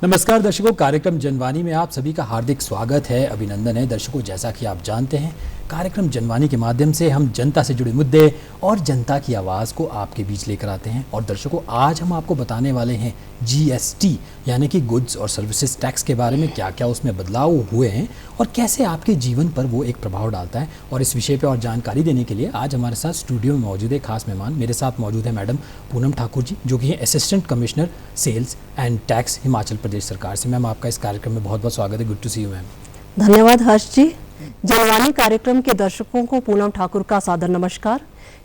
नमस्कार दर्शकों, कार्यक्रम जनवाणी में आप सभी का हार्दिक स्वागत है, अभिनंदन है। दर्शकों, जैसा कि आप जानते हैं, कार्यक्रम जनवाणी के माध्यम से हम जनता से जुड़े मुद्दे और जनता की आवाज़ को आपके बीच लेकर आते हैं। और दर्शकों, आज हम आपको बताने वाले हैं GST यानी कि गुड्स और सर्विसेज टैक्स के बारे में, क्या क्या उसमें बदलाव हुए हैं और कैसे आपके जीवन पर वो एक प्रभाव डालता है। और इस विषय पर और जानकारी देने के लिए आज हमारे साथ स्टूडियो में मौजूद है खास मेहमान। मेरे साथ मौजूद है मैडम पूनम ठाकुर जी, जो कि है assistant commissioner sales and tax Himachal Pradesh सरकार से। मैम, आपका इस कार्यक्रम में बहुत बहुत स्वागत है। Good to see you ma'am. धन्यवाद हर्ष जी। जनवाणी कार्यक्रम के दर्शकों को पूनम ठाकुर का सादर नमस्कार।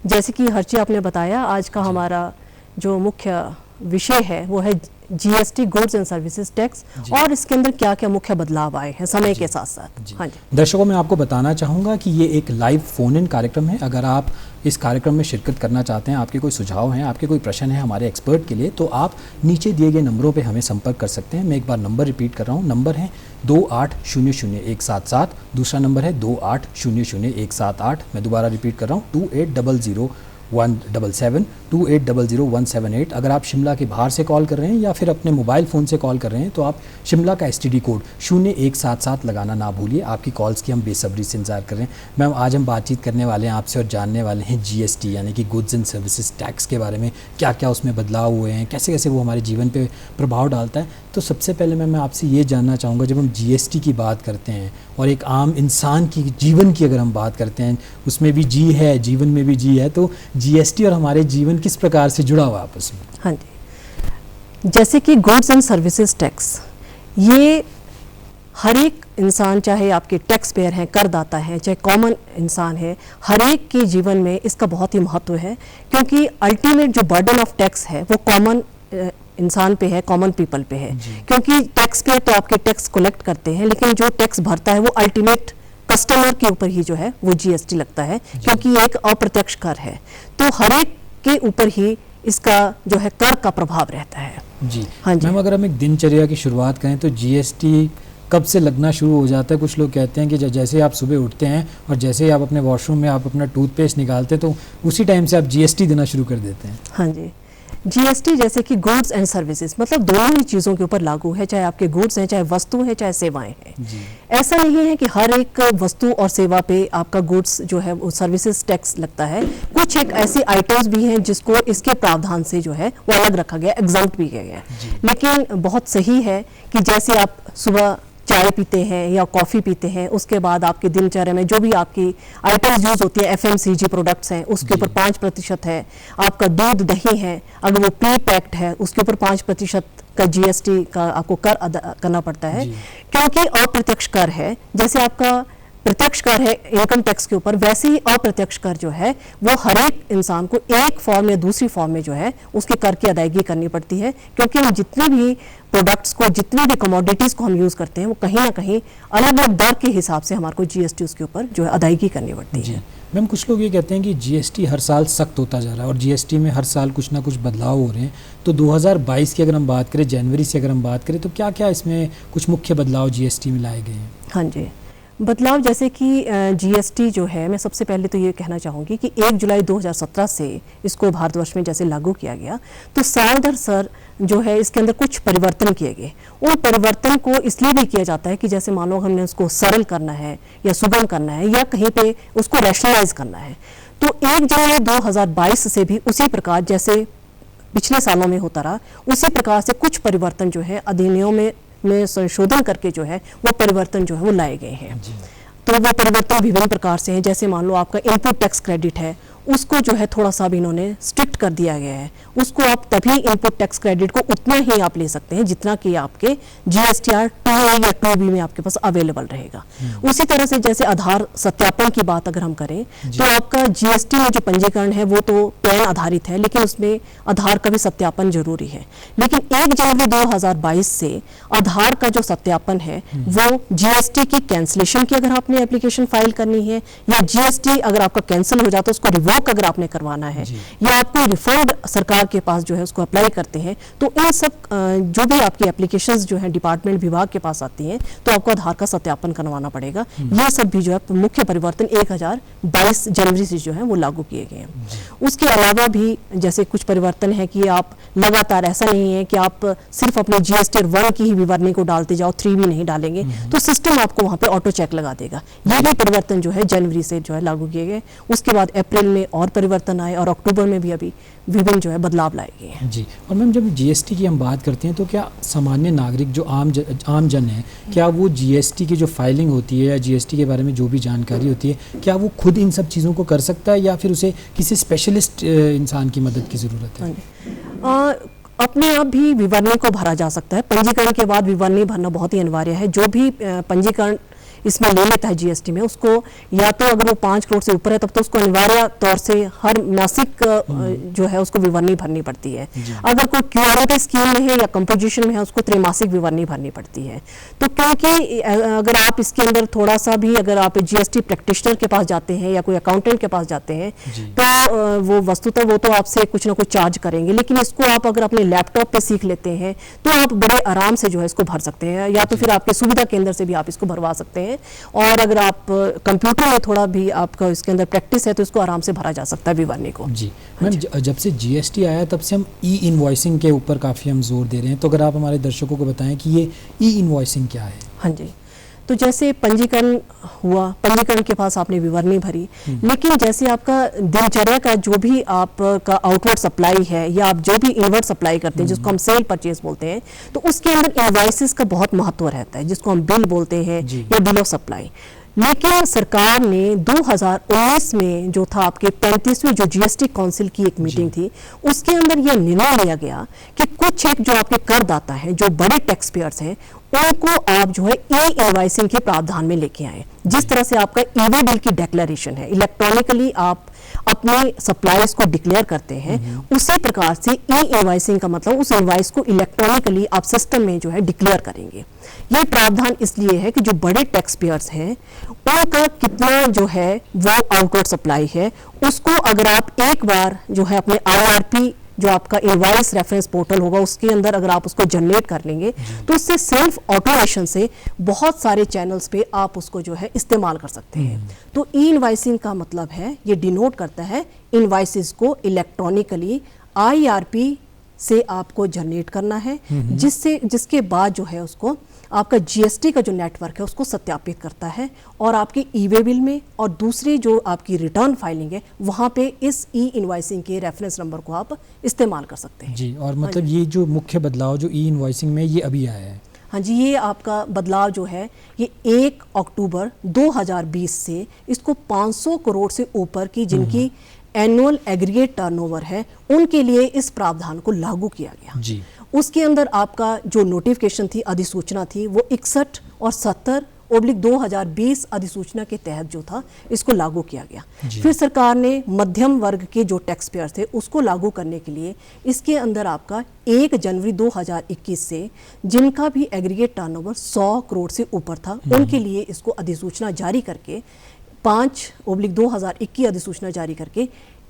जैसे कि हर्ष जी आपने बताया, आज का हमारा जो मुख्य विषय है वो है GST goods and services tax, और इसके अंदर क्या क्या मुख्य बदलाव आए हैं समय के साथ साथ। हाँ जी दर्शकों, मैं आपको बताना चाहूँगा कि ये एक लाइव फोन इन कार्यक्रम है। अगर आप इस कार्यक्रम में शिरकत करना चाहते हैं, आपके कोई सुझाव हैं, आपके कोई प्रश्न है हमारे एक्सपर्ट के लिए, तो आप नीचे दिए गए नंबरों पे हमें संपर्क कर सकते हैं। मैं एक बार नंबर रिपीट कर रहा हूँ। नंबर है 28000177, दूसरा नंबर है 28000178। मैं दोबारा रिपीट कर रहा हूँ 280017 28001778। अगर आप शिमला के बाहर से कॉल कर रहे हैं या फिर अपने मोबाइल फ़ोन से कॉल कर रहे हैं, तो आप शिमला का STD कोड 0177 लगाना ना भूलिए। आपकी कॉल्स की हम बेसब्री से इंतजार कर रहे हैं। मैम, आज हम बातचीत करने वाले हैं आपसे और जानने वाले हैं GST यानी कि गुड्स एंड सर्विसेज टैक्स के बारे में, क्या क्या उसमें बदलाव हुए हैं, कैसे कैसे वो हमारे जीवन पर प्रभाव डालता है। तो सबसे पहले मैं आपसे ये जानना चाहूँगा, जब हम GST की बात करते हैं और एक आम इंसान की जीवन की अगर हम बात करते हैं, उसमें भी जी है, जीवन में भी जी है, तो GST और हमारे जीवन किस प्रकार से जुड़ा हुआ आपस में? हाँ जी, जैसे कि गुड्स एंड सर्विसेज टैक्स, ये हर एक इंसान, चाहे आपके टैक्स पेयर हैं, करदाता हैं, चाहे कॉमन इंसान है, हर एक के जीवन में इसका बहुत ही महत्व है। क्योंकि अल्टीमेट जो बर्डन ऑफ टैक्स है वो कॉमन इंसान पे है, कॉमन पीपल पे है। क्योंकि टैक्स पेयर तो आपके टैक्स कलेक्ट करते हैं, लेकिन जो टैक्स भरता है वो अल्टीमेट कस्टमर के ऊपर ही जो है वो GST लगता है, क्योंकि ये एक अप्रत्यक्ष कर है। तो हर एक के ऊपर ही इसका जो है कर का प्रभाव रहता है। जी हाँ जी मैम, अगर हम एक दिनचर्या की शुरुआत करें तो GST कब से लगना शुरू हो जाता है? कुछ लोग कहते हैं कि जैसे आप सुबह उठते हैं और जैसे ही आप अपने वॉशरूम में आप अपना टूथपेस्ट निकालते हैं, तो उसी टाइम से आप GST देना शुरू कर देते हैं। हाँ जी, GST जैसे कि गुड्स एंड सर्विसेज, मतलब दोनों ही चीज़ों के ऊपर लागू है, चाहे आपके गुड्स हैं, चाहे वस्तु है, चाहे सेवाएं हैं। ऐसा नहीं है कि हर एक वस्तु और सेवा पे आपका गुड्स जो है वो सर्विसेज टैक्स लगता है। कुछ एक ऐसी आइटम्स भी हैं जिसको इसके प्रावधान से जो है वो अलग रखा गया, एग्जम्प्ट भी किया गया। लेकिन बहुत सही है कि जैसे आप सुबह चाय पीते हैं या कॉफ़ी पीते हैं, उसके बाद आपकी दिनचर्या में जो भी आपकी आइटम्स यूज़ होती है, FMCG प्रोडक्ट्स हैं, उसके ऊपर 5% है। आपका दूध दही है, अगर वो प्री पैक्ड है, उसके ऊपर 5% का GST का आपको कर अदा करना पड़ता है, क्योंकि अप्रत्यक्ष कर है। जैसे आपका प्रत्यक्ष कर है इनकम टैक्स के ऊपर, वैसे ही अप्रत्यक्ष कर जो है वो हर एक इंसान को एक फॉर्म या दूसरी फॉर्म में जो है उसके कर की अदायगी करनी पड़ती है। क्योंकि हम जितने भी प्रोडक्ट्स को, जितनी भी कमोडिटीज़ को हम यूज़ करते हैं, वो कहीं ना कहीं अलग अलग दर के हिसाब से हमारे को GST उसके ऊपर जो है अदायगी करनी पड़ती है। मैम, कुछ लोग ये कहते हैं कि GST हर साल सख्त होता जा रहा है और GST में हर साल कुछ ना कुछ बदलाव हो रहे हैं। तो 2022 की अगर हम बात करें, जनवरी से अगर हम बात करें, तो क्या क्या इसमें कुछ मुख्य बदलाव GST में लाए गए हैं? हाँ जी, बदलाव जैसे कि GST जो है, मैं सबसे पहले तो ये कहना चाहूँगी कि 1 जुलाई 2017 से इसको भारतवर्ष में जैसे लागू किया गया, तो साल दर साल जो है इसके अंदर कुछ परिवर्तन किए गए। उन परिवर्तन को इसलिए भी किया जाता है कि जैसे मान लो हमने उसको सरल करना है या सुगम करना है या कहीं पे उसको रैशनलाइज करना है। तो 1 जनवरी 2022 से भी उसी प्रकार जैसे पिछले सालों में होता रहा, उसी प्रकार से कुछ परिवर्तन जो है अधिनियम में संशोधन करके जो है वो परिवर्तन जो है वो लाए गए हैं। तो वो परिवर्तन विभिन्न प्रकार से हैं। जैसे मान लो आपका इनपुट टैक्स क्रेडिट है, उसको जो है थोड़ा सा भी इन्होंने स्ट्रिक्ट कर दिया गया है। उसको आप तभी इनपुट टैक्स क्रेडिट को उतना ही आप ले सकते हैं जितना कि आपके GSTR 2A या 2B में आपके पास अवेलेबल रहेगा। उसी तरह से जैसे आधार सत्यापन की बात अगर हम करें, तो आपका GST में जो पंजीकरण है वो तो पैन आधारित है, लेकिन उसमें आधार का भी सत्यापन जरूरी है। लेकिन 1 जनवरी 2022 से आधार का जो सत्यापन है वो GST की कैंसिलेशन की अगर आपने एप्लीकेशन फाइल करनी है, या GST अगर आपका कैंसिल हो जाता है उसको रिवोक अगर आपने करवाना है, या आपको रिफंड सरकार के पास जो है उसको अप्लाई करते हैं, तो इन सब जो भी आपकी एप्लीकेशंस जो हैं डिपार्टमेंट विभाग के पास आती हैं तो आपको आधार का सत्यापन करवाना पड़ेगा। ये सब भी जो है मुख्य परिवर्तन 1022 जनवरी से जो है वो लागू किए गए हैं। उसके अलावा भी जैसे कुछ परिवर्तन है कि आप लगातार, ऐसा नहीं है कि आप सिर्फ अपने GST 1 की ही विवरणी को डालते जाओ, 3 भी नहीं डालेंगे तो सिस्टम आपको वहाँ पे ऑटो चेक लगा देगा। ये भी परिवर्तन जो है जनवरी से जो है लागू किए गए। उसके बाद अप्रैल में और परिवर्तन आए और अक्टूबर में भी अभी विभिन्न जो है बदलाव लाए गए हैं। जी, और मैम जब GST की हम बात करते हैं तो क्या सामान्य नागरिक जो आम जन है, क्या वो GST की जो फाइलिंग होती है या GST के बारे में जो भी जानकारी होती है, क्या वो खुद इन सब चीज़ों को कर सकता है या फिर उसे किसी स्पेशलिस्ट इंसान की मदद की ज़रूरत है? अपने आप भी विवरणी को भरा जा सकता है। पंजीकरण के बाद विवरणी भरना बहुत ही अनिवार्य है। जो भी पंजीकरण इसमें ले लेता है GST में, उसको या तो अगर वो 5 करोड़ से ऊपर है तब तो उसको अनिवार्य तौर से हर मासिक जो है उसको विवरणी भरनी पड़ती है। अगर कोई क्यूआरटी स्कीम में है या कंपोजिशन में है उसको त्रैमासिक विवरणी भरनी पड़ती है। तो क्योंकि अगर आप इसके अंदर थोड़ा सा भी अगर आप GST प्रैक्टिशनर के पास जाते हैं या कोई अकाउंटेंट के पास जाते हैं तो वो वस्तुतः वो तो आपसे कुछ ना कुछ चार्ज करेंगे, लेकिन इसको आप अगर अपने लैपटॉप पे सीख लेते हैं तो आप बड़े आराम से जो है इसको भर सकते हैं, या तो फिर आपके सुविधा केंद्र से भी आप इसको भरवा सकते हैं। और अगर आप कंप्यूटर में थोड़ा भी आपका इसके अंदर प्रैक्टिस है तो इसको आराम से भरा जा सकता है विवरणी को। जी मैम, जब से GST आया तब से हम ई-इनवॉइसिंग के ऊपर काफ़ी हम जोर दे रहे हैं, तो अगर आप हमारे दर्शकों को बताएं कि ये ई-इनवॉइसिंग क्या है? हाँ जी, तो जैसे पंजीकरण हुआ, पंजीकरण के पास आपने विवरणी भरी, लेकिन जैसे आपका दिनचर्या का जो भी आपका आउटवर्ड सप्लाई है या आप जो भी इनवर्ड सप्लाई करते हैं जिसको हम सेल परचेज बोलते हैं, तो उसके अंदर इनवॉइसेस का बहुत महत्व रहता है जिसको हम बिल बोलते हैं या बिल ऑफ सप्लाई। लेकिन सरकार ने 2019 में जो था आपके 35वीं जो GST काउंसिल की एक मीटिंग थी, उसके अंदर यह निर्णय लिया गया कि कुछ एक जो आपके करदाता हैं, जो बड़े टैक्स पेयर्स हैं, उनको आप जो है ई-इनवॉइसिंग के प्रावधान में लेके आए। जिस तरह से आपका ई-वे बिल की डिक्लेरेशन है, इलेक्ट्रॉनिकली आप अपने सप्लायर्स को डिक्लेयर करते हैं, उसी प्रकार से ई-इनवॉइसिंग का मतलब उस इनवॉइस को इलेक्ट्रॉनिकली आप सिस्टम में जो है डिक्लेयर करेंगे। यह प्रावधान इसलिए है कि जो बड़े टैक्स पेयर्स हैं उनका कितना जो है वो आउटवर्ड सप्लाई है, उसको अगर आप एक बार जो है अपने IRP जो आपका इनवॉइस रेफरेंस पोर्टल होगा उसके अंदर अगर आप उसको जनरेट कर लेंगे तो उससे सेल्फ ऑटोमेशन से बहुत सारे चैनल्स पे आप उसको जो है इस्तेमाल कर सकते हैं। तो ई-इनवॉइसिंग का मतलब है, ये डिनोट करता है इनवॉइसेस को इलेक्ट्रॉनिकली IRP से आपको जनरेट करना है, जिसके बाद जो है उसको आपका GST का जो नेटवर्क है उसको सत्यापित करता है और आपकी ई-वे बिल में और दूसरी जो आपकी रिटर्न फाइलिंग है वहाँ पे इस ई-इनवॉइसिंग के रेफरेंस नंबर को आप इस्तेमाल कर सकते हैं। जी, और मतलब ये जो मुख्य बदलाव जो ई-इनवॉइसिंग में ये अभी आया है? हाँ जी, ये आपका बदलाव जो है ये 1 अक्टूबर 2020 से इसको 500 करोड़ से ऊपर की जिनकी एनुअल एग्रीगेट टर्नओवर है उनके लिए इस प्रावधान को लागू किया गया। जी, उसके अंदर आपका जो नोटिफिकेशन थी, अधिसूचना थी, वो 61 और 70/2020 अधिसूचना के तहत जो था इसको लागू किया गया। फिर सरकार ने मध्यम वर्ग के जो टैक्स पेयर थे उसको लागू करने के लिए इसके अंदर आपका 1 जनवरी 2021 से जिनका भी एग्रीगेट टर्नओवर 100 करोड़ से ऊपर था उनके लिए इसको अधिसूचना जारी करके 5/2021 अधिसूचना जारी करके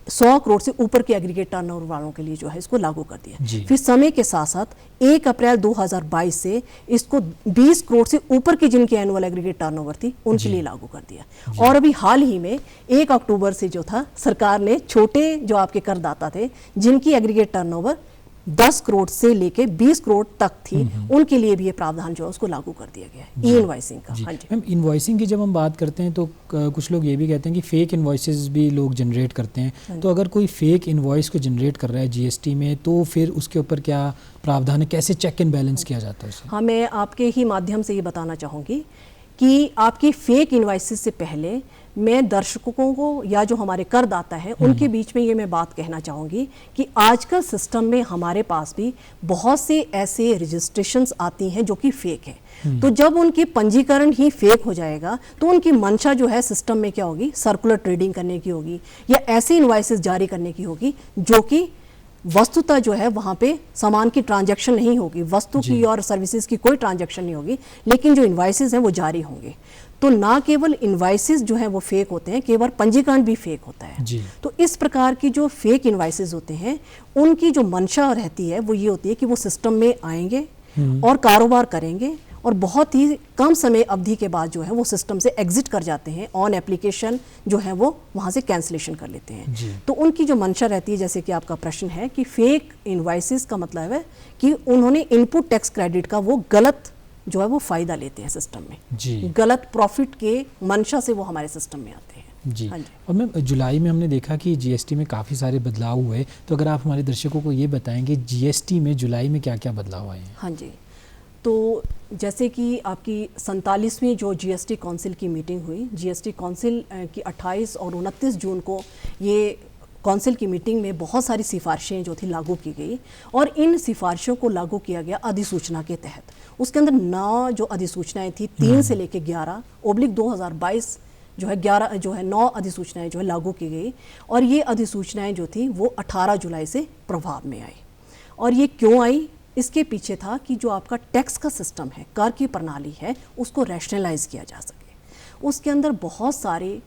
100 करोड़ से ऊपर के एग्रीगेट टर्नओवर वालों के लिए जो है इसको लागू कर दिया। फिर समय के साथ साथ 1 अप्रैल 2022 से इसको 20 करोड़ से ऊपर की जिनकी एनुअल एग्रीगेट टर्नओवर थी उनके लिए लागू कर दिया। और अभी हाल ही में 1 अक्टूबर से जो था सरकार ने छोटे जो आपके करदाता थे जिनकी एग्रीगेट टर्नओवर 10 करोड़ से लेके 20 करोड़ तक थी उनके लिए भी ये प्रावधान जो है उसको लागू कर दिया गया है ई-इनवॉइसिंग का। हाँ जी मैम, इनवॉइसिंग की जब हम बात करते हैं तो कुछ लोग ये भी कहते हैं कि फेक इनवॉइसेस भी लोग जनरेट करते हैं, तो अगर कोई फेक इनवॉइस को जनरेट कर रहा है GST में तो फिर उसके ऊपर क्या प्रावधान है, कैसे चेक एंड बैलेंस किया जाता है उसे? हाँ, मैं आपके ही माध्यम से ये बताना चाहूँगी कि आपकी फेक इनवॉइसेस से पहले मैं दर्शकों को या जो हमारे करदाता हैं उनके बीच में ये मैं बात कहना चाहूँगी कि आजकल सिस्टम में हमारे पास भी बहुत से ऐसे रजिस्ट्रेशंस आती हैं जो कि फेक है। तो जब उनकी पंजीकरण ही फेक हो जाएगा तो उनकी मंशा जो है सिस्टम में क्या होगी, सर्कुलर ट्रेडिंग करने की होगी या ऐसे इनवॉइसेस जारी करने की होगी जो कि वस्तुतः जो है वहाँ पे सामान की ट्रांजैक्शन नहीं होगी, वस्तु की और सर्विसेज की कोई ट्रांजैक्शन नहीं होगी, लेकिन जो इनवॉइसेस हैं वो जारी होंगे। तो ना केवल इनवाइसेस जो है वो फेक होते हैं, केवल पंजीकरण भी फेक होता है जी। तो इस प्रकार की जो फेक इनवाइसेस होते हैं उनकी जो मंशा रहती है वो ये होती है कि वो सिस्टम में आएंगे और कारोबार करेंगे और बहुत ही कम समय अवधि के बाद जो है वो सिस्टम से एग्जिट कर जाते हैं, ऑन एप्लीकेशन जो है वो वहाँ से कैंसिलेशन कर लेते हैं जी। तो उनकी जो मंशा रहती है, जैसे कि आपका प्रश्न है कि फेक इनवाइसेस का मतलब है कि उन्होंने इनपुट टैक्स क्रेडिट का वो गलत जो है वो फ़ायदा लेते हैं सिस्टम में जी। गलत प्रॉफिट के मंशा से वो हमारे सिस्टम में आते हैं जी। हाँ जी। और मैम जुलाई में हमने देखा कि जीएसटी में काफ़ी सारे बदलाव हुए, तो अगर आप हमारे दर्शकों को ये बताएंगे जीएसटी में जुलाई में क्या क्या बदलाव आए हैं? हाँ जी, तो जैसे कि आपकी 47वीं जो जीएसटी काउंसिल की मीटिंग हुई, जीएसटी काउंसिल की 28 और 29 जून को ये काउंसिल की मीटिंग में बहुत सारी सिफारिशें जो थी लागू की गई और इन सिफारिशों को लागू किया गया अधिसूचना के तहत। उसके अंदर 9 जो अधिसूचनाएं थी, 3 से लेकर 11/2022 जो है 11 जो है 9 अधिसूचनाएं जो है लागू की गई और ये अधिसूचनाएं जो थी वो 18 जुलाई से प्रभाव में आई। और ये क्यों आई? इसके पीछे था कि जो आपका टैक्स का सिस्टम है, कर की प्रणाली है, उसको रैशनलाइज किया जा सके। उसके अंदर बहुत सारे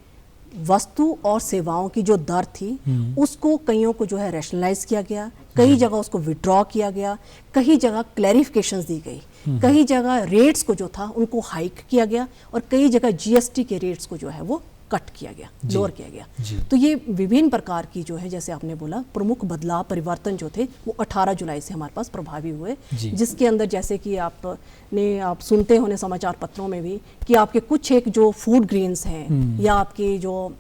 वस्तु और सेवाओं की जो दर थी उसको कईयों को जो है रैशनलाइज किया गया, कई जगह उसको विड्रॉ किया गया, कई जगह क्लैरिफिकेशंस दी गई, कई जगह रेट्स को जो था उनको हाइक किया गया और कई जगह जीएसटी के रेट्स को जो है वो कट किया गया, लोअर किया गया। तो ये विभिन्न प्रकार की जो है, जैसे आपने बोला, प्रमुख बदलाव परिवर्तन जो थे वो 18 जुलाई से हमारे पास प्रभावी हुए, जिसके अंदर जैसे कि आप सुनते होने समाचार पत्रों में भी कि आपके कुछ एक जो फूड ग्रेन्स हैं या आपके जो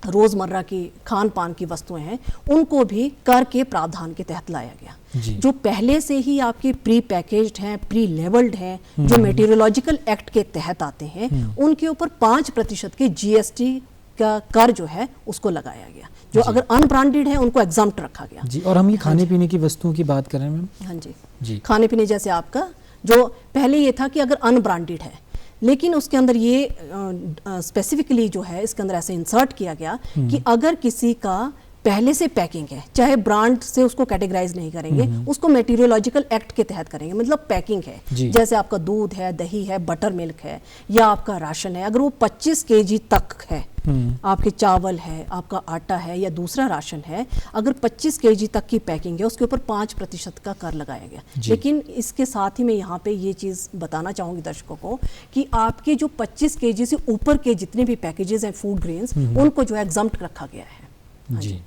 रोज़मर्रा की खान पान की वस्तुएं हैं उनको भी कर के प्रावधान के तहत लाया गया। जो पहले से ही आपके प्री पैकेज्ड हैं, प्री लेवल्ड हैं, जो मेटीरियोलॉजिकल एक्ट के तहत आते हैं, उनके ऊपर 5% के जीएसटी का कर जो है उसको लगाया गया। जो अगर अनब्रांडेड है उनको एग्जम्प्ट रखा गया जी। और हम ये खाने पीने की वस्तुओं की बात कर रहे हैं मैम? हाँ जी जी। खाने पीने जैसे आपका जो पहले ये था कि अगर अनब्रांडेड है, लेकिन उसके अंदर ये स्पेसिफिकली जो है इसके अंदर ऐसे इंसर्ट किया गया कि अगर किसी का पहले से पैकिंग है, चाहे ब्रांड से उसको कैटेगराइज नहीं करेंगे, उसको मेटीरियोलॉजिकल एक्ट के तहत करेंगे, मतलब पैकिंग है, जैसे आपका दूध है, दही है, बटर मिल्क है या आपका राशन है, अगर वो 25 केजी तक है, आपके चावल है, आपका आटा है या दूसरा राशन है, अगर 25 केजी तक की पैकिंग है उसके ऊपर 5% का कर लगाया गया। लेकिन इसके साथ ही मैं यहाँ पे ये चीज़ बताना चाहूँगी दर्शकों को कि आपके जो 25 केजी से ऊपर के जितने भी पैकेजेस हैं फूड ग्रेन्स, उनको जो है एग्जम्प्ट रखा गया है। जी।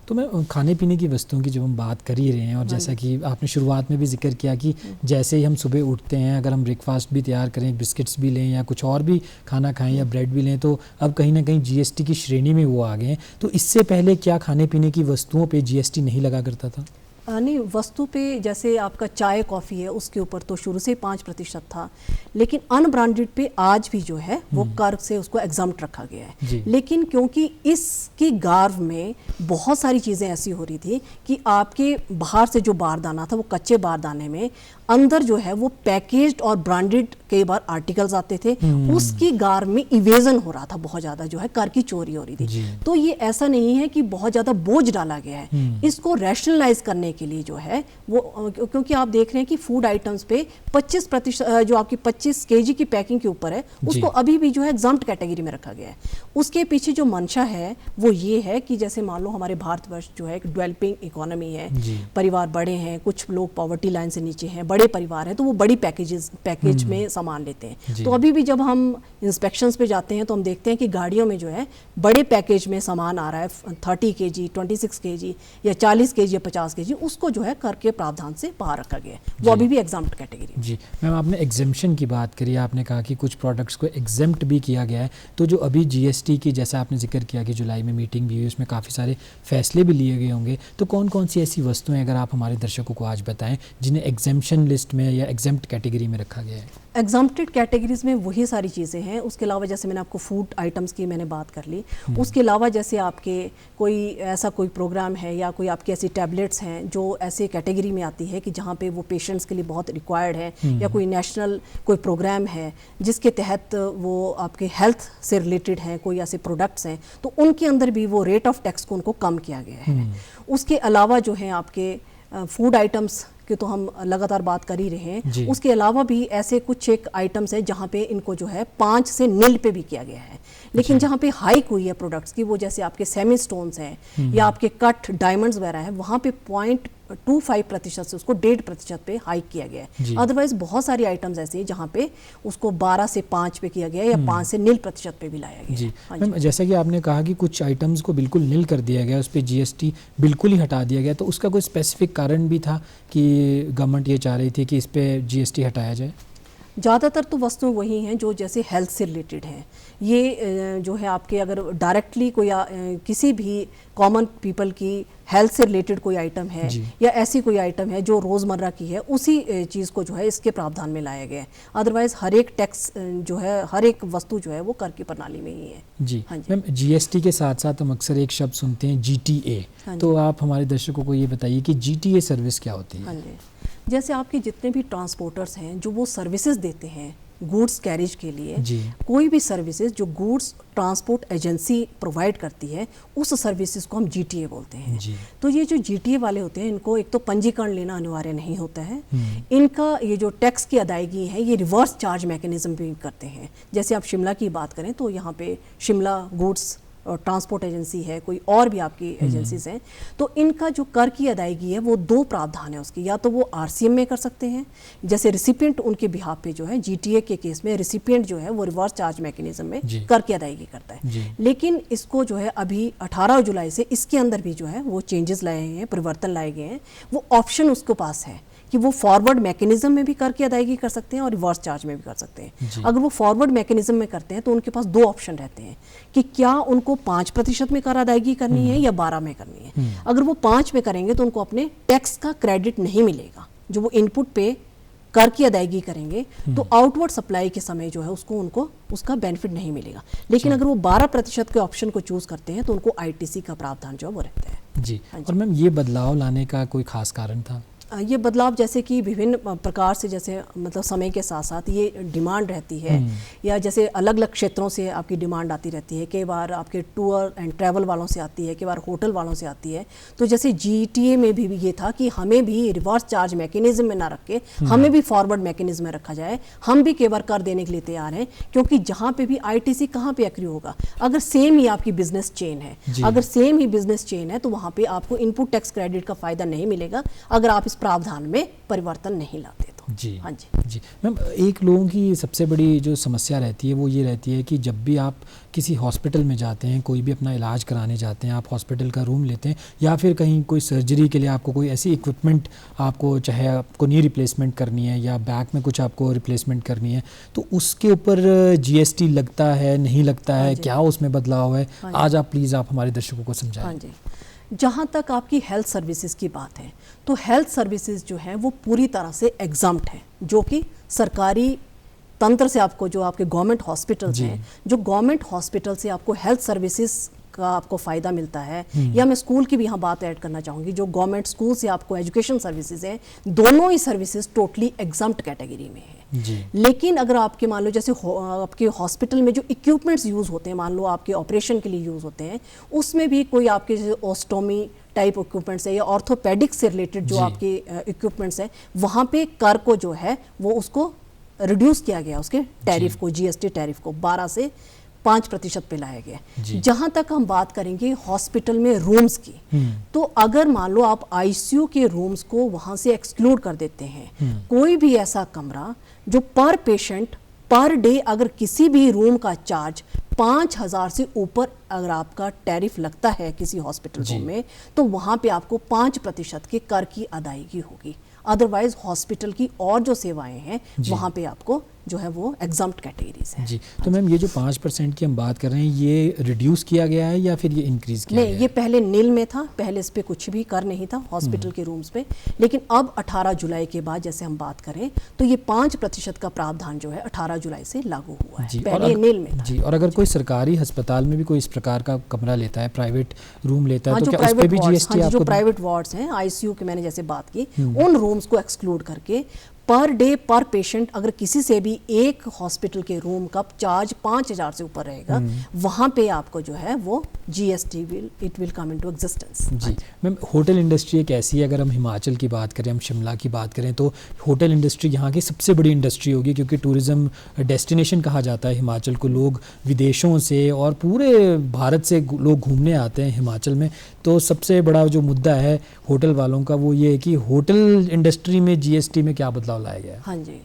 तो मैं खाने पीने की वस्तुओं की जब हम बात कर ही रहे हैं और जैसा कि आपने शुरुआत में भी जिक्र किया कि जैसे ही हम सुबह उठते हैं, अगर हम ब्रेकफास्ट भी तैयार करें, बिस्किट्स भी लें या कुछ और भी खाना खाएं या ब्रेड भी लें, तो अब कहीं ना कहीं जीएसटी की श्रेणी में वो आ गए हैं। तो इससे पहले क्या खाने पीने की वस्तुओं पे जीएसटी नहीं लगा करता था? नहीं, वस्तु पे जैसे आपका चाय कॉफ़ी है उसके ऊपर तो शुरू से 5% था, लेकिन अनब्रांडेड पे आज भी जो है वो कर से उसको एग्जम्प्ट रखा गया है। लेकिन क्योंकि इसकी गार्व में बहुत सारी चीज़ें ऐसी हो रही थी कि आपके बाहर से जो बारदाना था वो कच्चे बारदाने में अंदर जो है वो पैकेज्ड और ब्रांडेड कई बार आर्टिकल्स आते थे, उसकी गार्व में इवेजन हो रहा था, बहुत ज़्यादा जो है कर की चोरी हो रही थी। तो ये ऐसा नहीं है कि बहुत ज़्यादा बोझ डाला गया है, इसको रैशनलाइज करने के लिए जो है वो, क्योंकि आप देख रहे हैं कि फूड आइटम्स पे 25% जो आपकी 25 केजी की पैकिंग के ऊपर है उसको अभी भी जो है एग्जम्प्ट कैटेगरी में रखा गया है। उसके पीछे जो मंशा है वो ये है कि जैसे मान लो हमारे भारतवर्ष जो है एक डेवलपिंग इकोनॉमी है, परिवार बड़े हैं, कुछ लोग पॉवर्टी लाइन से नीचे हैं, बड़े परिवार हैं, तो वो बड़ी पैकेज में सामान लेते हैं। तो अभी भी जब हम इंस्पेक्शंस पे जाते हैं तो हम देखते हैं कि गाड़ियों में जो है बड़े पैकेज में सामान आ रहा है, 30 केजी, 26 केजी या 40 केजी या 50 केजी, उसको जो है कर के प्रावधान से बाहर रखा गया है, वो अभी भी एग्जम्प्ट कैटेगरी। जी मैम, आपने एग्जेम्पशन की बात करी, आपने कहा कि कुछ प्रोडक्ट्स को एग्जेम्प्ट भी किया गया है। तो जो अभी जीएसटी की, जैसा आपने जिक्र किया कि जुलाई में मीटिंग भी हुई, उसमें काफ़ी सारे फैसले भी लिए गए होंगे, तो कौन कौन सी ऐसी वस्तुएं अगर आप हमारे दर्शकों को आज बताएं जिन्हें एग्जेम्पशन लिस्ट में या एग्जेम्प्ट कैटेगरी में रखा गया है? एग्जम्प्टेड कैटेगरीज में वही सारी चीज़ें हैं। उसके अलावा जैसे मैंने आपको फूड आइटम्स की मैंने बात कर ली, उसके अलावा जैसे आपके कोई प्रोग्राम है या कोई आपकी ऐसी टैबलेट्स हैं जो ऐसे कैटेगरी में आती है कि जहाँ पे वो पेशेंट्स के लिए बहुत रिक्वायर्ड है, या कोई नेशनल कोई प्रोग्राम है जिसके तहत वो आपके हेल्थ से रिलेटेड हैं, कोई ऐसे प्रोडक्ट्स हैं, तो उनके अंदर भी वो रेट ऑफ टैक्स को उनको कम किया गया है। उसके अलावा जो है आपके फूड आइटम्स की तो हम लगातार बात कर ही रहे जी। हैं, उसके अलावा भी ऐसे कुछ एक आइटम्स है जहाँ पे इनको जो है 5 से नील पे भी किया गया है। लेकिन जहाँ पे हाइक हुई है प्रोडक्ट्स की, वो जैसे आपके सेमी स्टोन्स हैं या आपके कट डायमंड्स वगैरह है, वहाँ पे 0.25% से उसको 1.5% पे हाइक किया गया है। अदरवाइज बहुत सारी आइटम्स ऐसी हैं जहाँ पे उसको 12 से 5 पे किया गया है या 5 से 0% पे भी लाया गया जी। है। हाँ मैम, जैसा कि आपने कहा कि कुछ आइटम्स को बिल्कुल नील कर दिया गया, उस पर जीएसटी बिल्कुल ही हटा दिया गया, तो उसका कोई स्पेसिफिक कारण भी था कि गवर्नमेंट ये चाह रही थी कि इस पे जीएसटी हटाया जाए? ज़्यादातर तो वस्तुएं वही हैं जो जैसे हेल्थ से रिलेटेड हैं। ये जो है आपके अगर डायरेक्टली कोई किसी भी कॉमन पीपल की हेल्थ से रिलेटेड कोई आइटम है या ऐसी कोई आइटम है जो रोज़मर्रा की है, उसी चीज़ को जो है इसके प्रावधान में लाया गया है। अदरवाइज हर एक टैक्स जो है, हर एक वस्तु जो है वो कर की प्रणाली में ही है। जी। हाँ जी। मैम, जीएसटी के साथ साथ हम अक्सर एक शब्द सुनते हैं जीटीए, तो आप हमारे दर्शकों को ये बताइए कि जीटीए सर्विस क्या होती है? हाँ जी। जैसे आपके जितने भी ट्रांसपोर्टर्स हैं जो वो सर्विसेज देते हैं गुड्स कैरेज के लिए, कोई भी सर्विसेज जो गुड्स ट्रांसपोर्ट एजेंसी प्रोवाइड करती है, उस सर्विसेज को हम जीटीए बोलते हैं। तो ये जो जीटीए वाले होते हैं, इनको एक तो पंजीकरण लेना अनिवार्य नहीं होता है, इनका ये जो टैक्स की अदायगी है ये रिवर्स चार्ज मैकेनिज्म भी करते हैं। जैसे आप शिमला की बात करें तो यहाँ पे शिमला गुड्स और ट्रांसपोर्ट एजेंसी है, कोई और भी आपकी एजेंसीज हैं, तो इनका जो कर की अदायगी है वो 2 प्रावधान है उसकी। या तो वो आरसीएम में कर सकते हैं, जैसे रिसिपिएंट उनके बिहाफ पे जो है जीटीए के केस में रिसिपिएंट जो है वो रिवर्स चार्ज मैकेनिज्म में कर की अदायगी करता है। लेकिन इसको जो है अभी 18 जुलाई से इसके अंदर भी जो है वो चेंजेस लाए हैं, परिवर्तन लाए गए हैं। वो ऑप्शन उसके पास है कि वो फॉरवर्ड मैकेनिज्म में भी कर की अदायगी कर सकते हैं और रिवर्स चार्ज में भी कर सकते हैं। अगर वो फॉरवर्ड मैकेनिज्म में करते हैं तो उनके पास 2 ऑप्शन रहते हैं कि क्या उनको 5% में कर अदायगी करनी है या 12 में करनी है। अगर वो 5 में करेंगे तो उनको अपने टैक्स का क्रेडिट नहीं मिलेगा, जो वो इनपुट पे कर की अदायगी करेंगे तो आउटवर्ड सप्लाई के समय जो है उनको उसका बेनिफिट नहीं मिलेगा। लेकिन अगर वो 12% के ऑप्शन को चूज करते हैं तो उनको आईटीसी का प्रावधान जो है वो रहता है। जी। और मैम, ये बदलाव लाने का कोई खास कारण था? ये बदलाव जैसे कि विभिन्न प्रकार से, जैसे मतलब समय के साथ साथ ये डिमांड रहती है, या जैसे अलग अलग क्षेत्रों से आपकी डिमांड आती रहती है। कई बार आपके टूर एंड ट्रैवल वालों से आती है, कई बार होटल वालों से आती है। तो जैसे जीटीए में भी ये था कि हमें भी रिवर्स चार्ज मैकेनिज्म में ना रख के हमें भी फॉरवर्ड मैकेनिज्म में रखा जाए। हम भी कई बार कर देने के लिए तैयार हैं, क्योंकि जहाँ पे भी आईटीसी कहाँ पे एक्रिव होगा, अगर सेम ही आपकी बिजनेस चेन है, अगर सेम ही बिजनेस चेन है तो वहाँ पे आपको इनपुट टैक्स क्रेडिट का फायदा नहीं मिलेगा अगर आप इस प्रावधान में परिवर्तन नहीं लाते तो। जी। हाँ जी। जी मैम, एक लोगों की सबसे बड़ी जो समस्या रहती है वो ये रहती है कि जब भी आप किसी हॉस्पिटल में जाते हैं, कोई भी अपना इलाज कराने जाते हैं, आप हॉस्पिटल का रूम लेते हैं या फिर कहीं कोई सर्जरी के लिए आपको कोई ऐसी इक्विपमेंट, आपको चाहे आपको नी रिप्लेसमेंट करनी है या बैक में कुछ आपको रिप्लेसमेंट करनी है, तो उसके ऊपर जीएसटी लगता है, नहीं लगता है, क्या उसमें बदलाव है? आज आप प्लीज़ आप हमारे दर्शकों को समझाएं। हाँ जी। जहाँ तक आपकी हेल्थ सर्विसेज की बात है तो हेल्थ सर्विसेज जो है वो पूरी तरह से एग्जाम्प्ट है, जो कि सरकारी तंत्र से आपको, जो आपके गवर्नमेंट हॉस्पिटल्स हैं, जो गवर्नमेंट हॉस्पिटल से आपको हेल्थ सर्विसेज का आपको फ़ायदा मिलता है। या मैं स्कूल की भी यहाँ बात ऐड करना चाहूँगी, जो गवर्नमेंट स्कूल से आपको एजुकेशन सर्विसेज है, दोनों ही सर्विसेज टोटली एग्जाम्प्ट कैटेगरी में है। लेकिन अगर आपके मान लो जैसे आपके हॉस्पिटल में जो इक्विपमेंट्स यूज़ होते हैं, मान लो आपके ऑपरेशन के लिए यूज़ होते हैं, उसमें भी कोई आपके जैसे ऑस्टोमी टाइप इक्विपमेंट्स है या ऑर्थोपेडिक्स से रिलेटेड जो आपके इक्विपमेंट्स है, वहाँ पे कर को जो है वो उसको रिड्यूस किया गया, उसके टैरिफ को, जीएसटी टैरिफ को 12 से 5% पे लाया गया। जहां तक हम बात करेंगे हॉस्पिटल में रूम्स की, तो अगर मान लो आप आईसीयू के रूम्स को वहां से एक्सक्लूड कर देते हैं, कोई भी ऐसा कमरा जो पर पेशेंट पर डे अगर किसी भी रूम का चार्ज 5,000 से ऊपर अगर आपका टैरिफ लगता है किसी हॉस्पिटल रूम में, तो वहां पे आपको 5% के कर की अदायगी होगी। अदरवाइज हॉस्पिटल की और जो सेवाएं हैं वहां पे आपको जो है वो एग्जाम्प्ट कैटेगरीज है। जी। तो मैम, ये जो 5% की हम बात कर रहे हैं, ये रिड्यूस किया गया है या फिर ये इंक्रीज किया गया है? ये पहले नील में था, पहले इस पे कुछ भी कर नहीं था हॉस्पिटल के रूम्स पे, लेकिन अब 18 जुलाई के बाद जैसे हम बात करें तो ये 5% का प्रावधान जो है 18 जुलाई से लागू हुआ है। पहले नील में था। जी। और अगर कोई सरकारी अस्पताल में भी कोई इस प्रकार का कमरा लेता है, प्राइवेट रूम लेता है, तो क्या उस पे भी जीएसटी आपको? जो प्राइवेट वार्ड्स हैं, आईसीयू की मैंने जैसे बात की, उन रूम्स को एक्सक्लूड करके पर डे पर पेशेंट अगर किसी से भी एक हॉस्पिटल के रूम का चार्ज 5,000 से ऊपर रहेगा, वहाँ पे आपको जो है वो GST will come into existence. जी मैम, होटल इंडस्ट्री एक ऐसी है, अगर हम हिमाचल की बात करें, हम शिमला की बात करें, तो होटल इंडस्ट्री यहाँ की सबसे बड़ी इंडस्ट्री होगी, क्योंकि टूरिज़्म डेस्टिनेशन कहा जाता है हिमाचल को। लोग विदेशों से और पूरे भारत से लोग घूमने आते हैं हिमाचल में। तो सबसे बड़ा जो मुद्दा है होटल वालों का वो ये है कि होटल इंडस्ट्री में GST में क्या बदलाव लाया गया है? हाँ जी,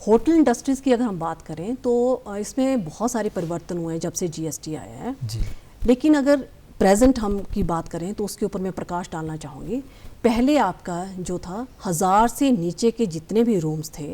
होटल इंडस्ट्रीज़ की अगर हम बात करें तो इसमें बहुत सारे परिवर्तन हुए हैं जब से GST आया है जी। लेकिन अगर प्रेजेंट हम की बात करें तो उसके ऊपर मैं प्रकाश डालना चाहूँगी। पहले आपका जो था 1,000 से नीचे के जितने भी रूम्स थे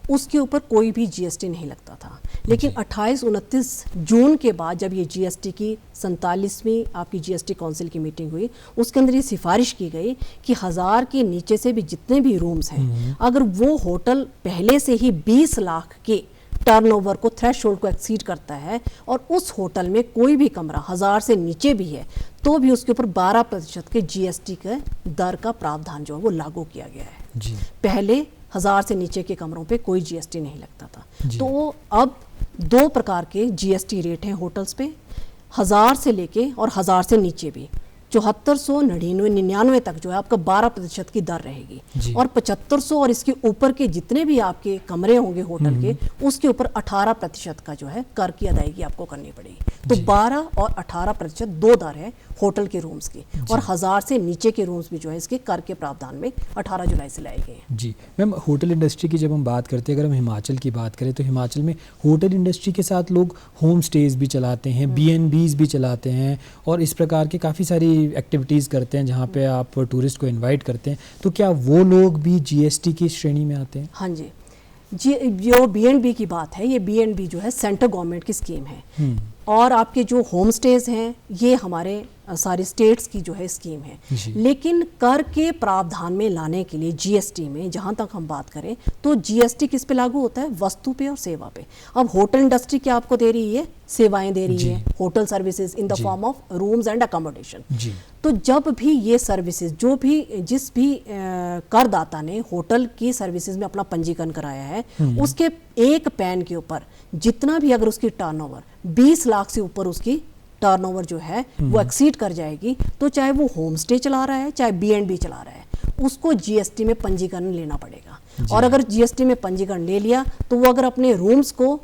उसके ऊपर कोई भी GST नहीं लगता था, लेकिन 28-29 जून के बाद जब ये GST की 47वीं आपकी GST काउंसिल की मीटिंग हुई, उसके अंदर ये सिफारिश की गई कि 1,000 के नीचे से भी जितने भी रूम्स हैं, अगर वो होटल पहले से ही 20 लाख के टर्नओवर को थ्रेशोल्ड को एक्सीड करता है और उस होटल में कोई भी कमरा 1,000 से नीचे भी है तो भी उसके ऊपर 12% के GST के दर का प्रावधान जो है वो लागू किया गया है। जी। पहले 1,000 से नीचे के कमरों पे कोई GST नहीं लगता था। तो अब 2 प्रकार के GST रेट हैं होटल्स पे, 1,000 से लेके और 1,000 से नीचे भी 7499 तक जो है आपका 12% की दर रहेगी, और 7500 और इसके ऊपर के जितने भी आपके कमरे होंगे होटल के उसके ऊपर 18% का जो है कर की अदायगी आपको करनी पड़ेगी। तो 12 और 18% 2 दर है होटल के रूम्स की, और 1,000 से नीचे के रूम्स भी जो है इसके कर के प्रावधान में 18 जुलाई से लाए गए हैं। जी मैम, होटल इंडस्ट्री की जब हम बात करते हैं, अगर हम हिमाचल की बात करें तो हिमाचल में होटल इंडस्ट्री के साथ लोग होम स्टेज भी चलाते हैं, BNBs भी चलाते हैं, और इस प्रकार की काफ़ी सारी एक्टिविटीज़ करते हैं जहाँ पे आप टूरिस्ट को इनवाइट करते हैं। तो क्या वो लोग भी GST की श्रेणी में आते हैं? हाँ जी, जो BNB की बात है, ये BNB जो है सेंट्रल गवर्नमेंट की स्कीम है, और आपके जो होम स्टेज हैं ये हमारे सारी स्टेट्स की जो है स्कीम है। लेकिन कर के प्रावधान में लाने के लिए GST में जहाँ तक हम बात करें तो GST किस पे लागू होता है? वस्तु पे और सेवा पे। अब होटल इंडस्ट्री क्या आपको दे रही है? सेवाएं दे रही है, hotel services in the form of rooms and accommodation. तो जब भी ये सर्विसेज जिस भी करदाता ने होटल की सर्विसेज में अपना पंजीकरण कराया है, उसके एक पैन के ऊपर जितना भी अगर उसकी टर्नओवर 20 लाख से ऊपर उसकी टर्नओवर जो है वो एक्सीड कर जाएगी, तो चाहे वो होम स्टे चला रहा है चाहे BNB चला रहा है, उसको GST में पंजीकरण लेना पड़ेगा। और अगर GST में पंजीकरण ले लिया तो वो अगर अपने रूम्स को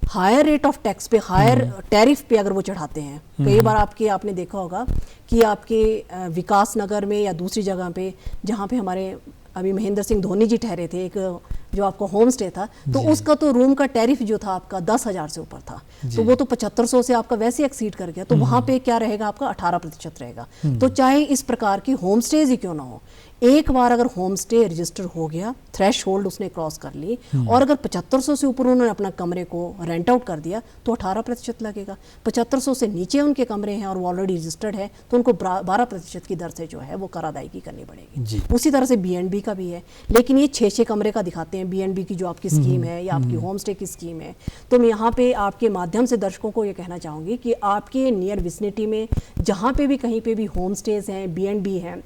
हायर रेट ऑफ टैक्स पे, हायर टैरिफ पे अगर वो चढ़ाते हैं, कई बार आपने देखा होगा कि आपके विकास नगर में या दूसरी जगह पे जहाँ पे हमारे अभी महेंद्र सिंह धोनी जी ठहरे थे, एक जो आपका होम स्टे था, तो उसका तो रूम का टैरिफ जो था आपका 10,000 से ऊपर था, तो वो तो 7500 से आपका वैसे एक्सीड कर गया, तो वहाँ पे क्या रहेगा आपका 18% रहेगा। तो चाहे इस प्रकार की होम स्टेज ही क्यों ना हो, एक बार अगर होम स्टे रजिस्टर हो गया, थ्रेश होल्ड उसने क्रॉस कर ली, और अगर 7500 से ऊपर उन्होंने अपना कमरे को रेंट आउट कर दिया तो 18% लगेगा। 7500 से नीचे उनके कमरे हैं और वो ऑलरेडी रजिस्टर्ड है तो उनको 12% की दर से जो है वो कर अदायगी करनी पड़ेगी। उसी तरह से BNB का भी है, लेकिन ये 6 कमरे का दिखाते हैं BNB की जो आपकी स्कीम है या आपकी होम स्टे की स्कीम है। तो मैं यहाँ पे आपके माध्यम से दर्शकों को ये कहना चाहूँगी कि आपके नियर विसिनिटी में जहाँ पे भी कहीं पे भी होम स्टेज हैं, BNB हैं,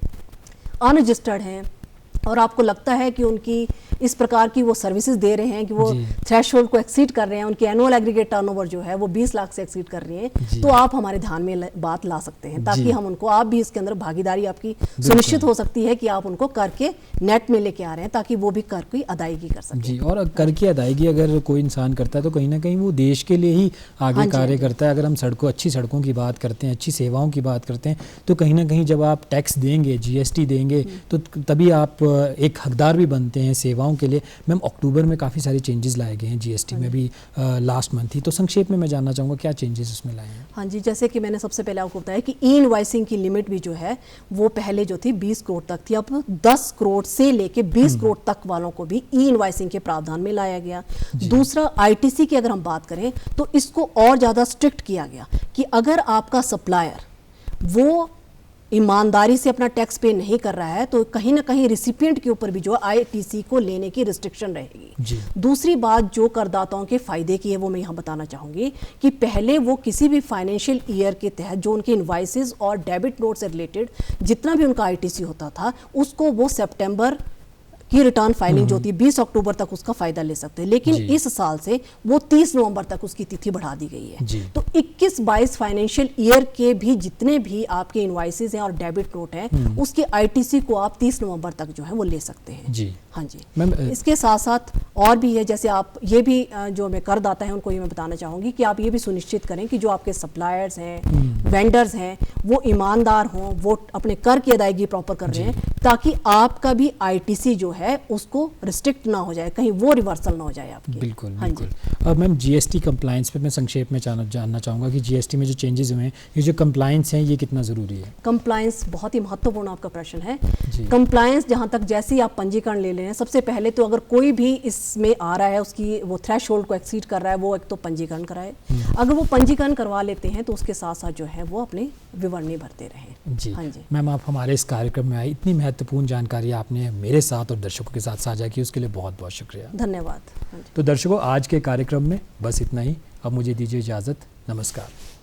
अनरजिस्टर्ड हैं, और आपको लगता है कि उनकी इस प्रकार की वो सर्विसेज दे रहे हैं कि वो थ्रेशोल्ड को एक्सीड कर रहे हैं, उनकी एनुअल एग्रीगेट टर्नओवर जो है वो 20 लाख से एक्सीड कर रही है, तो आप हमारे ध्यान में बात ला सकते हैं, ताकि हम उनको, आप भी इसके अंदर भागीदारी आपकी सुनिश्चित हो सकती है कि आप उनको कर के नेट में लेके आ रहे हैं ताकि वो भी कर की अदायगी कर सकें। जी, और कर की अदायगी अगर कोई इंसान करता है तो कहीं ना कहीं वो देश के लिए ही आगे कार्य करता है। अगर हम अच्छी सड़कों की बात करते हैं, अच्छी सेवाओं की बात करते हैं, तो कहीं ना कहीं जब आप टैक्स देंगे, GST देंगे, तो तभी आप एक हकदार भी बनते हैं सेवाओं के लिए। मैम, अक्टूबर में काफ़ी सारे चेंजेस लाए गए हैं GST में भी, लास्ट मंथ ही, तो संक्षेप में मैं जानना चाहूँगा क्या चेंजेस उसमें लाए हैं? हाँ जी, जैसे कि मैंने सबसे पहले आपको बताया कि ई-इनवॉइसिंग की लिमिट भी जो है वो पहले जो थी 20 करोड़ तक थी, अब 10 करोड़ से लेके 20 करोड़ तक वालों को भी ई-इनवॉइसिंग के प्रावधान में लाया गया। दूसरा, ITC की अगर हम बात करें तो इसको और ज़्यादा स्ट्रिक्ट किया गया कि अगर आपका सप्लायर वो ईमानदारी से अपना टैक्स पे नहीं कर रहा है तो कहीं ना कहीं रिसिपिएंट के ऊपर भी जो ITC को लेने की रिस्ट्रिक्शन रहेगी। दूसरी बात जो करदाताओं के फायदे की है वो मैं यहाँ बताना चाहूँगी कि पहले वो किसी भी फाइनेंशियल ईयर के तहत जो उनके इनवाइसेस और डेबिट नोट से रिलेटेड जितना भी उनका ITC होता था उसको वो सितंबर की रिटर्न फाइलिंग जो होती है 20 अक्टूबर तक उसका फायदा ले सकते हैं, लेकिन जी। इस साल से वो 30 नवंबर तक उसकी तिथि बढ़ा दी गई है। जी। तो 21-22 फाइनेंशियल ईयर के भी जितने भी आपके इनवॉइसेस हैं और डेबिट नोट हैं उसके आईटीसी को आप 30 नवंबर तक जो है वो ले सकते हैं। जी। हाँ जी। मैम इसके साथ साथ और भी है, जैसे आप ये भी जो मैं करदाता है उनको ये मैं बताना चाहूँगी कि आप ये भी सुनिश्चित करें कि जो आपके सप्लायर्स हैं, वेंडर्स हैं, वो ईमानदार हों, वो अपने कर की अदायगी प्रॉपर कर रहे हैं, ताकि आपका भी आईटीसी जो है उसको रिस्ट्रिक्ट ना हो जाए, कहीं वो रिवर्सल ना हो जाए आपकी। बिल्कुल हाँ बिल्कुल। अब मैम जीएसटी कंप्लायंस पे मैं संक्षेप में जानना चाहूँगा कि जीएसटी में जो चेंजेस हुए हैं, ये जो कंप्लायंस हैं ये कितना ज़रूरी है? कंप्लायंस बहुत ही महत्वपूर्ण आपका प्रश्न है। जी। कंप्लायंस जहाँ तक जैसे ही आप पंजीकरण ले ले रहे हैं, सबसे पहले तो अगर कोई भी इसमें आ रहा है, उसकी वो थ्रेशोल्ड को एक्सीड कर रहा है, वो एक तो पंजीकरण कराए। अगर वो पंजीकरण करवा लेते हैं तो उसके साथ साथ जो है वो अपने विवरणी भरते रहें। जी। हाँ जी। मैम आप हमारे इस कार्यक्रम में आई, इतनी महत्वपूर्ण जानकारी आपने मेरे साथ और दर्शकों के साथ साझा की, उसके लिए बहुत बहुत शुक्रिया। धन्यवाद। हाँ जी। तो दर्शकों, आज के कार्यक्रम में बस इतना ही। अब मुझे दीजिए इजाज़त। नमस्कार।